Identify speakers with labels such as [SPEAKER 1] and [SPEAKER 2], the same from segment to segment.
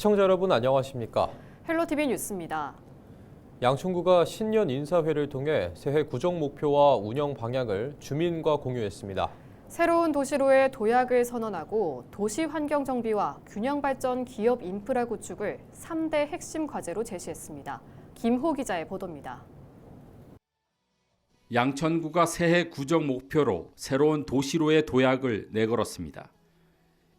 [SPEAKER 1] 시청자 여러분 안녕하십니까?
[SPEAKER 2] 헬로티비 뉴스입니다.
[SPEAKER 1] 양천구가 신년 인사회를 통해 새해 구정 목표와 운영 방향을 주민과 공유했습니다.
[SPEAKER 2] 새로운 도시로의 도약을 선언하고 도시 환경 정비와 균형 발전 기업 인프라 구축을 3대 핵심 과제로 제시했습니다. 김호 기자의 보도입니다.
[SPEAKER 3] 양천구가 새해 구정 목표로 새로운 도시로의 도약을 내걸었습니다.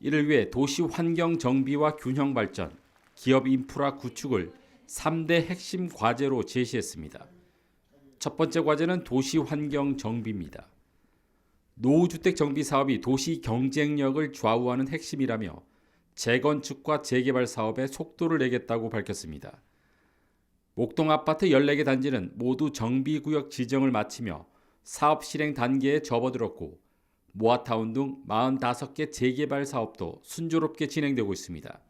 [SPEAKER 3] 이를 위해 도시 환경 정비와 균형 발전, 기업 인프라 구축을 3대 핵심 과제로 제시했습니다. 첫 번째 과제는 도시 환경 정비입니다. 노후주택 정비 사업이 도시 경쟁력을 좌우하는 핵심이라며 재건축과 재개발 사업에 속도를 내겠다고 밝혔습니다. 목동 아파트 14개 단지는 모두 정비구역 지정을 마치며 사업 실행 단계에 접어들었고 모아타운 등 45개 재개발 사업도 순조롭게 진행되고 있습니다.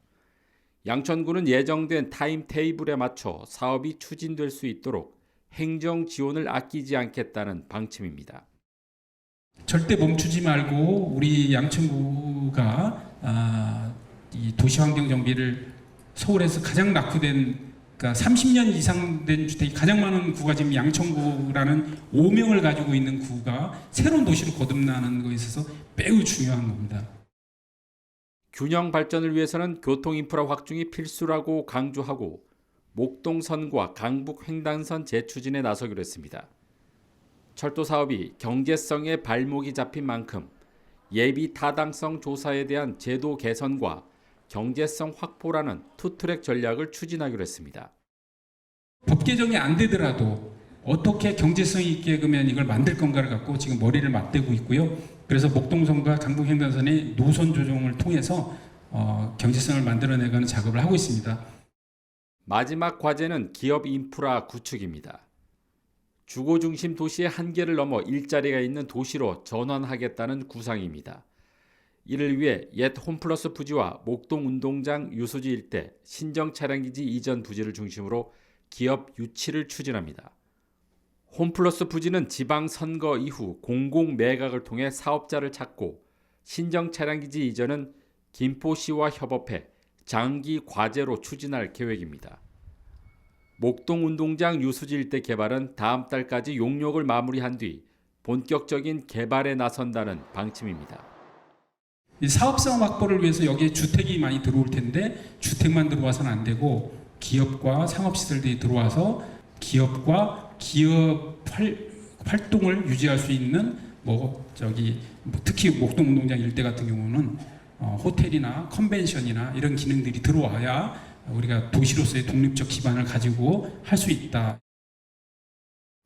[SPEAKER 3] 양천구는 예정된 타임테이블에 맞춰 사업이 추진될 수 있도록 행정 지원을 아끼지 않겠다는 방침입니다.
[SPEAKER 4] 절대 멈추지 말고 우리 양천구가 이 도시환경 정비를 서울에서 가장 낙후된, 그러니까 30년 이상 된 주택이 가장 많은 구가 지금 양천구라는 오명을 가지고 있는 구가 새로운 도시로 거듭나는 것에 있어서 매우 중요한 겁니다.
[SPEAKER 3] 균형 발전을 위해서는 교통 인프라 확충이 필수라고 강조하고 목동선과 강북 횡단선 재추진에 나서기로 했습니다. 철도 사업이 경제성에 발목이 잡힌 만큼 예비 타당성 조사에 대한 제도 개선과 경제성 확보라는 투트랙 전략을 추진하기로 했습니다.
[SPEAKER 4] 법 개정이 안 되더라도 어떻게 경제성 있게 그러면 이걸 만들 건가를 갖고 지금 머리를 맞대고 있고요. 그래서 목동선과 강북 횡단선의 노선 조정을 통해서 경제성을 만들어내가는 작업을 하고 있습니다.
[SPEAKER 3] 마지막 과제는 기업 인프라 구축입니다. 주거 중심 도시의 한계를 넘어 일자리가 있는 도시로 전환하겠다는 구상입니다. 이를 위해 옛 홈플러스 부지와 목동 운동장 유소지 일대 신정 차량기지 이전 부지를 중심으로 기업 유치를 추진합니다. 홈플러스 부지는 지방선거 이후 공공 매각을 통해 사업자를 찾고 신정 차량기지 이전은 김포시와 협업해 장기 과제로 추진할 계획입니다. 목동 운동장 유소지 일대 개발은 다음 달까지 용역을 마무리한 뒤 본격적인 개발에 나선다는 방침입니다.
[SPEAKER 4] 이 사업성 확보를 위해서 여기에 주택이 많이 들어올 텐데 주택만 들어와서는 안 되고 기업과 상업시설들이 들어와서 기업과 기업 활동을 유지할 수 있는 특히 목동 운동장 일대 같은 경우는 호텔이나 컨벤션이나 이런 기능들이 들어와야 우리가 도시로서의 독립적 기반을 가지고 할 수 있다.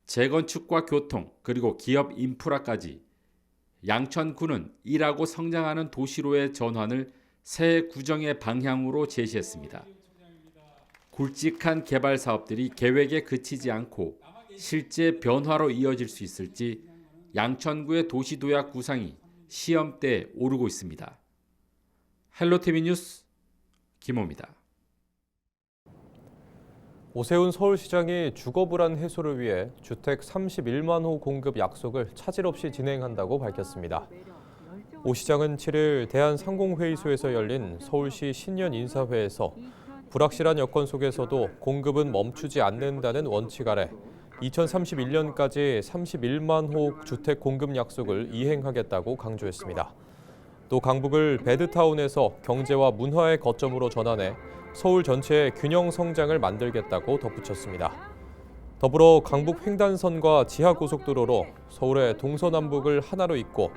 [SPEAKER 3] 재건축과 교통 그리고 기업 인프라까지 양천구는 일하고 성장하는 도시로의 전환을 새 구정의 방향으로 제시했습니다. 굵직한 개발 사업들이 계획에 그치지 않고 실제 변화로 이어질 수 있을지 양천구의 도시도약 구상이 시험대에 오르고 있습니다. 헬로티비 뉴스 김호입니다.
[SPEAKER 1] 오세훈 서울시장이 주거불안 해소를 위해 주택 31만 호 공급 약속을 차질 없이 진행한다고 밝혔습니다. 오 시장은 7일 대한상공회의소에서 열린 서울시 신년 인사회에서 불확실한 여건 속에서도 공급은 멈추지 않는다는 원칙 아래 2031년까지 31만 호 주택 공급 약속을 이행하겠다고 강조했습니다. 또 강북을 배드타운에서 경제와 문화의 거점으로 전환해 서울 전체의 균형 성장을 만들겠다고 덧붙였습니다. 더불어 강북 횡단선과 지하고속도로로 서울의 동서남북을 하나로 잇고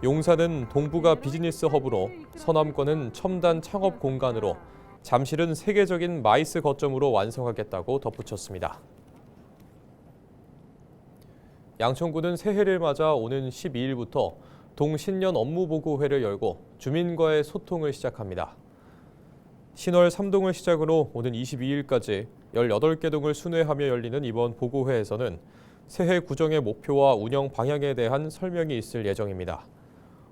[SPEAKER 1] 용산은 동부가 비즈니스 허브로 서남권은 첨단 창업 공간으로 잠실은 세계적인 마이스 거점으로 완성하겠다고 덧붙였습니다. 양천구는 새해를 맞아 오는 12일부터 동신년 업무보고회를 열고 주민과의 소통을 시작합니다. 신월 3동을 시작으로 오는 22일까지 18개 동을 순회하며 열리는 이번 보고회에서는 새해 구정의 목표와 운영 방향에 대한 설명이 있을 예정입니다.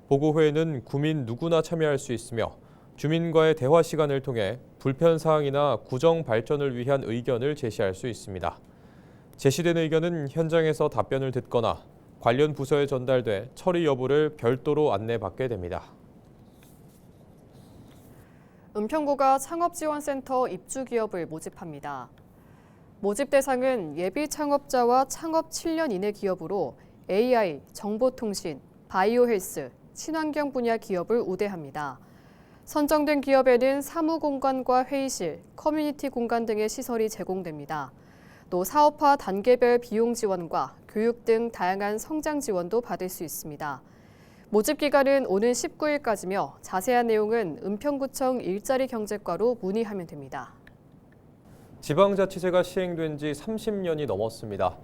[SPEAKER 1] 보고회에는 구민 누구나 참여할 수 있으며 주민과의 대화 시간을 통해 불편사항이나 구정 발전을 위한 의견을 제시할 수 있습니다. 제시된 의견은 현장에서 답변을 듣거나 관련 부서에 전달돼 처리 여부를 별도로 안내받게 됩니다.
[SPEAKER 2] 은평구가 창업지원센터 입주기업을 모집합니다. 모집 대상은 예비 창업자와 창업 7년 이내 기업으로 AI, 정보통신, 바이오헬스, 친환경 분야 기업을 우대합니다. 선정된 기업에는 사무공간과 회의실, 커뮤니티 공간 등의 시설이 제공됩니다. 또 사업화 단계별 비용 지원과 교육 등 다양한 성장 지원도 받을 수 있습니다. 모집 기간은 오는 19일까지며 자세한 내용은 은평구청 일자리 경제과로 문의하면 됩니다.
[SPEAKER 1] 지방자치제가 시행된 지 30년이 넘었습니다.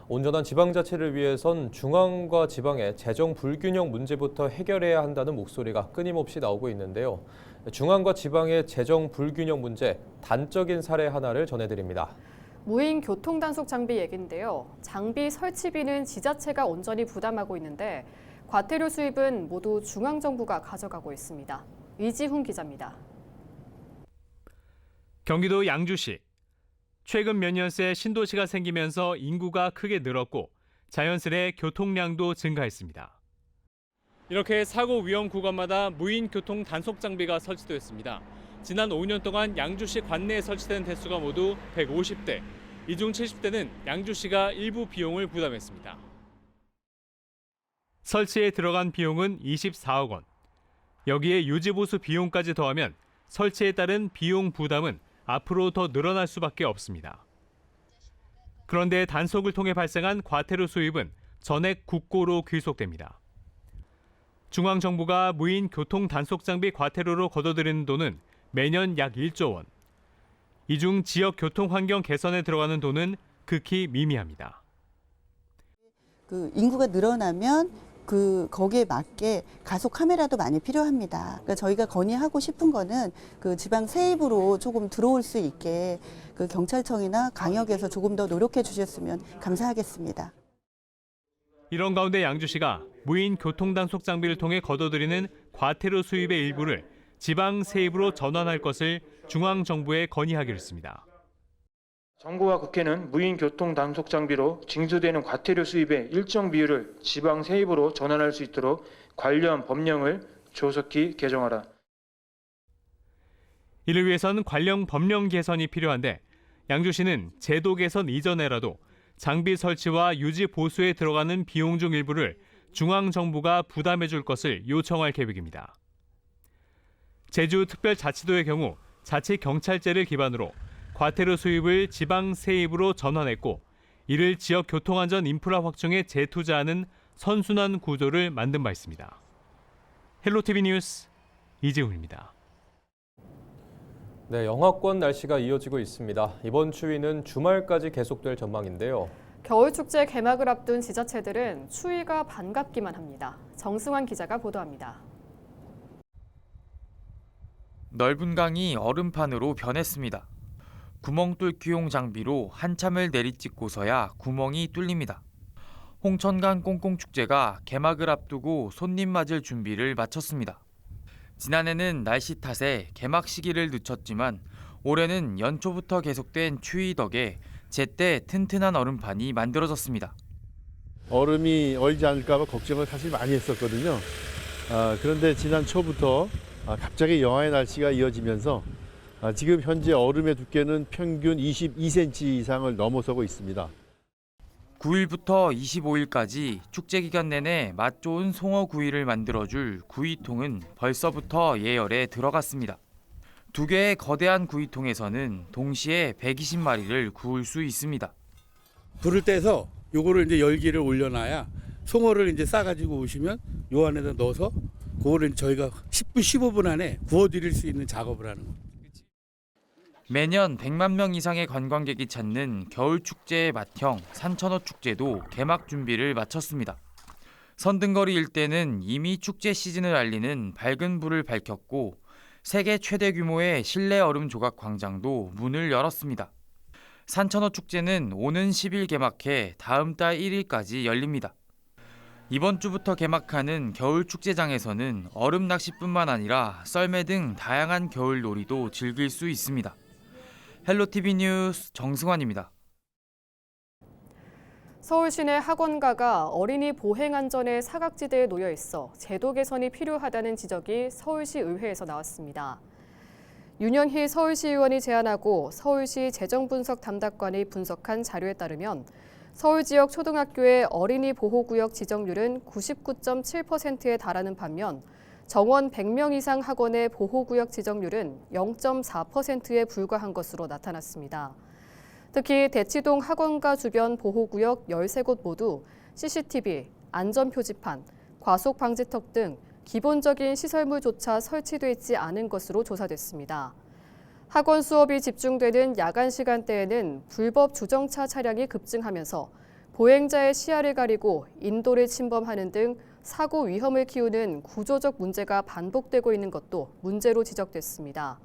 [SPEAKER 1] 온전한 지방자치를 위해선 중앙과 지방의 재정 불균형 문제부터 해결해야 한다는 목소리가 끊임없이 나오고 있는데요. 중앙과 지방의 재정 불균형 문제, 단적인 사례 하나를 전해드립니다.
[SPEAKER 2] 무인 교통단속 장비 얘기인데요. 장비 설치비는 지자체가 온전히 부담하고 있는데 과태료 수입은 모두 중앙정부가 가져가고 있습니다. 이지훈 기자입니다.
[SPEAKER 5] 경기도 양주시. 최근 몇 년 새 신도시가 생기면서 인구가 크게 늘었고 자연스레 교통량도 증가했습니다. 이렇게 사고 위험 구간마다 무인 교통 단속 장비가 설치되었습니다. 지난 5년 동안 양주시 관내에 설치된 대수가 모두 150대. 이 중 70대는 양주시가 일부 비용을 부담했습니다. 설치에 들어간 비용은 24억 원. 여기에 유지보수 비용까지 더하면 설치에 따른 비용 부담은 앞으로 더 늘어날 수밖에 없습니다. 그런데 단속을 통해 발생한 과태료 수입은 전액 국고로 귀속됩니다. 중앙정부가 무인 교통 단속 장비 과태료로 걷어들이는 돈은 매년 약 1조 원. 이 중 지역 교통 환경 개선에 들어가는 돈은 극히 미미합니다.
[SPEAKER 6] 인구가 늘어나면 거기에 맞게 가속 카메라도 많이 필요합니다. 그러니까 저희가 건의하고 싶은 거는 지방 세입으로 조금 들어올 수 있게 경찰청이나 강역에서 조금 더 노력해 주셨으면 감사하겠습니다.
[SPEAKER 5] 이런 가운데 양주시가 무인 교통 단속 장비를 통해 걷어들이는 과태료 수입의 일부를 지방 세입으로 전환할 것을 중앙정부에 건의하기로 했습니다.
[SPEAKER 7] 정부와 국회는 무인 교통 단속 장비로 징수되는 과태료 수입의 일정 비율을 지방 세입으로 전환할 수 있도록 관련 법령을 조속히 개정하라.
[SPEAKER 5] 이를 위해선 관련 법령 개선이 필요한데 양주시는 제도 개선 이전에라도 장비 설치와 유지 보수에 들어가는 비용 중 일부를 중앙정부가 부담해 줄 것을 요청할 계획입니다. 제주특별자치도의 경우 자치경찰제를 기반으로 과태료 수입을 지방 세입으로 전환했고 이를 지역 교통안전 인프라 확충에 재투자하는 선순환 구조를 만든 바 있습니다. 헬로티비 뉴스 이지훈입니다.
[SPEAKER 1] 네, 영하권 날씨가 이어지고 있습니다. 이번 추위는 주말까지 계속될 전망인데요.
[SPEAKER 2] 겨울축제 개막을 앞둔 지자체들은 추위가 반갑기만 합니다. 정승환 기자가 보도합니다.
[SPEAKER 8] 넓은 강이 얼음판으로 변했습니다. 구멍 뚫기용 장비로 한참을 내리찍고서야 구멍이 뚫립니다. 홍천강 꽁꽁축제가 개막을 앞두고 손님 맞을 준비를 마쳤습니다. 지난해는 날씨 탓에 개막 시기를 늦췄지만 올해는 연초부터 계속된 추위 덕에 제때 튼튼한 얼음판이 만들어졌습니다.
[SPEAKER 9] 얼음이 얼지 않을까 봐 걱정을 사실 많이 했었거든요. 그런데 지난 초부터 갑자기 영하의 날씨가 이어지면서 지금 현재 얼음의 두께는 평균 22cm 이상을 넘어서고 있습니다.
[SPEAKER 8] 9일부터 25일까지 축제 기간 내내 맛 좋은 송어 구이를 만들어줄 구이통은 벌써부터 예열에 들어갔습니다. 2개의 거대한 구이통에서는 동시에 120마리를 구울 수 있습니다.
[SPEAKER 10] 불을 떼서 요거를 이제 열기를 올려놔야 송어를 이제 싸가지고 오시면 요 안에다 넣어서 그거를 저희가 10분, 15분 안에 구워드릴 수 있는 작업을 하는 겁니다.
[SPEAKER 8] 매년 100만 명 이상의 관광객이 찾는 겨울축제의 맏형 산천어 축제도 개막 준비를 마쳤습니다. 선등거리 일대는 이미 축제 시즌을 알리는 밝은 불을 밝혔고 세계 최대 규모의 실내 얼음 조각 광장도 문을 열었습니다. 산천어 축제는 오는 10일 개막해 다음 달 1일까지 열립니다. 이번 주부터 개막하는 겨울축제장에서는 얼음 낚시뿐만 아니라 썰매 등 다양한 겨울 놀이도 즐길 수 있습니다. 헬로티비 뉴스 정승환입니다.
[SPEAKER 2] 서울 시내 학원가가 어린이 보행 안전에 사각지대에 놓여 있어 제도 개선이 필요하다는 지적이 서울시 의회에서 나왔습니다. 윤영희 서울시의원이 제안하고 서울시 재정분석 담당관이 분석한 자료에 따르면 서울 지역 초등학교의 어린이 보호구역 지정률은 99.7%에 달하는 반면 정원 100명 이상 학원의 보호구역 지정률은 0.4%에 불과한 것으로 나타났습니다. 특히 대치동 학원가 주변 보호구역 13곳 모두 CCTV, 안전표지판, 과속방지턱 등 기본적인 시설물조차 설치돼 있지 않은 것으로 조사됐습니다. 학원 수업이 집중되는 야간 시간대에는 불법 주정차 차량이 급증하면서 보행자의 시야를 가리고 인도를 침범하는 등 사고 위험을 키우는 구조적 문제가 반복되고 있는 것도 문제로 지적됐습니다.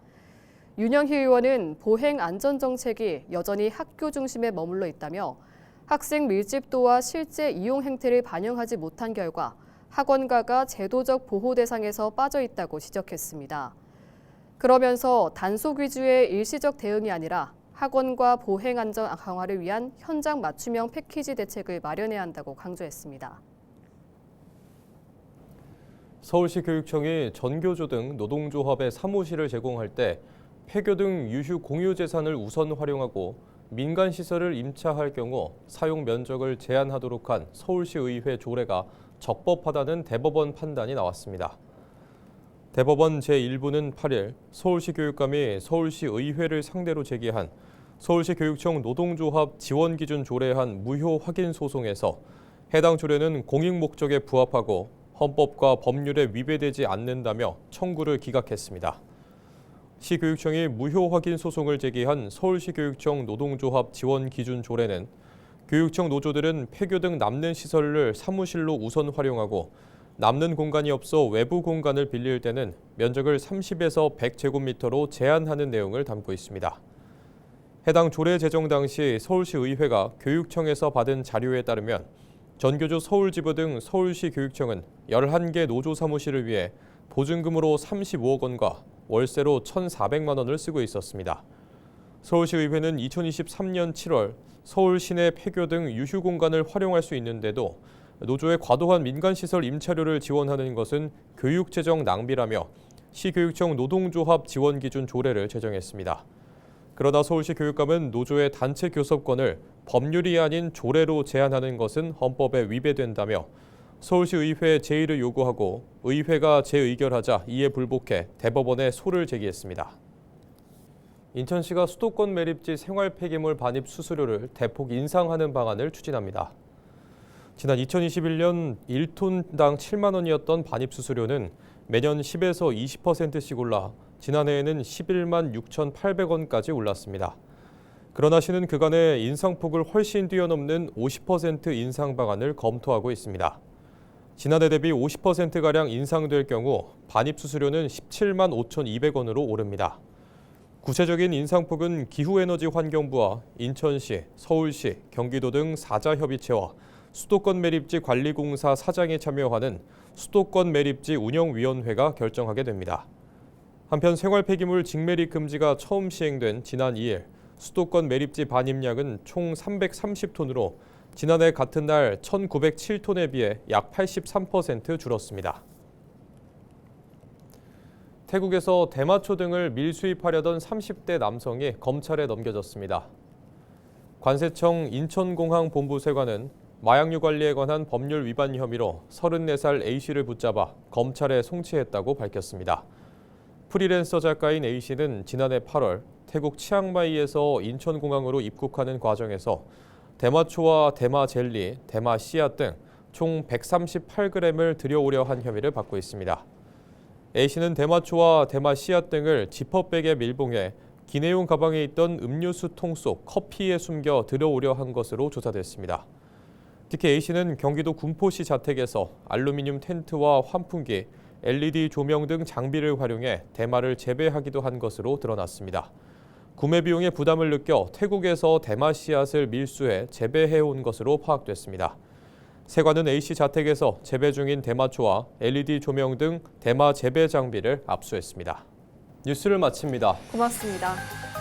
[SPEAKER 2] 윤영희 의원은 보행 안전 정책이 여전히 학교 중심에 머물러 있다며 학생 밀집도와 실제 이용 행태를 반영하지 못한 결과 학원가가 제도적 보호 대상에서 빠져 있다고 지적했습니다. 그러면서 단속 위주의 일시적 대응이 아니라 학원과 보행 안전 강화를 위한 현장 맞춤형 패키지 대책을 마련해야 한다고 강조했습니다.
[SPEAKER 1] 서울시 교육청이 전교조 등 노동조합의 사무실을 제공할 때 폐교 등 유휴 공유 재산을 우선 활용하고 민간 시설을 임차할 경우 사용 면적을 제한하도록 한 서울시 의회 조례가 적법하다는 대법원 판단이 나왔습니다. 대법원 제1부는 8일 서울시 교육감이 서울시 의회를 상대로 제기한 서울시 교육청 노동조합 지원기준 조례안 무효 확인 소송에서 해당 조례는 공익 목적에 부합하고 헌법과 법률에 위배되지 않는다며 청구를 기각했습니다. 시교육청이 무효 확인 소송을 제기한 서울시 교육청 노동조합 지원기준 조례는 교육청 노조들은 폐교 등 남는 시설을 사무실로 우선 활용하고 남는 공간이 없어 외부 공간을 빌릴 때는 면적을 30에서 100제곱미터로 제한하는 내용을 담고 있습니다. 해당 조례 제정 당시 서울시 의회가 교육청에서 받은 자료에 따르면 전교조 서울지부 등 서울시 교육청은 11개 노조 사무실을 위해 보증금으로 35억 원과 월세로 1,400만 원을 쓰고 있었습니다. 서울시의회는 2023년 7월 서울 시내 폐교 등 유휴 공간을 활용할 수 있는데도 노조의 과도한 민간시설 임차료를 지원하는 것은 교육재정 낭비라며 시교육청 노동조합 지원기준 조례를 제정했습니다. 그러나 서울시 교육감은 노조의 단체 교섭권을 법률이 아닌 조례로 제한하는 것은 헌법에 위배된다며 서울시 의회에 제의를 요구하고 의회가 재의결하자 이에 불복해 대법원에 소를 제기했습니다. 인천시가 수도권 매립지 생활 폐기물 반입 수수료를 대폭 인상하는 방안을 추진합니다. 지난 2021년 1톤당 7만 원이었던 반입 수수료는 매년 10에서 20%씩 올라 지난해에는 11만 6,800원까지 올랐습니다. 그러나 시는 그간의 인상폭을 훨씬 뛰어넘는 50% 인상 방안을 검토하고 있습니다. 지난해 대비 50%가량 인상될 경우 반입 수수료는 17만 5,200원으로 오릅니다. 구체적인 인상폭은 기후에너지환경부와 인천시, 서울시, 경기도 등 4자 협의체와 수도권 매립지 관리공사 사장이 참여하는 수도권 매립지 운영위원회가 결정하게 됩니다. 한편 생활 폐기물 직매립 금지가 처음 시행된 지난 2일 수도권 매립지 반입량은 총 330톤으로 지난해 같은 날 1,907톤에 비해 약 83% 줄었습니다. 태국에서 대마초 등을 밀수입하려던 30대 남성이 검찰에 넘겨졌습니다. 관세청 인천공항본부세관은 마약류 관리에 관한 법률 위반 혐의로 34살 A씨를 붙잡아 검찰에 송치했다고 밝혔습니다. 프리랜서 작가인 A씨는 지난해 8월 태국 치앙마이에서 인천공항으로 입국하는 과정에서 대마초와 대마젤리, 대마씨앗 등 총 138g을 들여오려 한 혐의를 받고 있습니다. A씨는 대마초와 대마씨앗 등을 지퍼백에 밀봉해 기내용 가방에 있던 음료수 통 속 커피에 숨겨 들여오려 한 것으로 조사됐습니다. 특히 A씨는 경기도 군포시 자택에서 알루미늄 텐트와 환풍기, LED 조명 등 장비를 활용해 대마를 재배하기도 한 것으로 드러났습니다. 구매 비용의 부담을 느껴 태국에서 대마 씨앗을 밀수해 재배해온 것으로 파악됐습니다. 세관은 A씨 자택에서 재배 중인 대마초와 LED 조명 등 대마 재배 장비를 압수했습니다. 뉴스를 마칩니다.
[SPEAKER 2] 고맙습니다.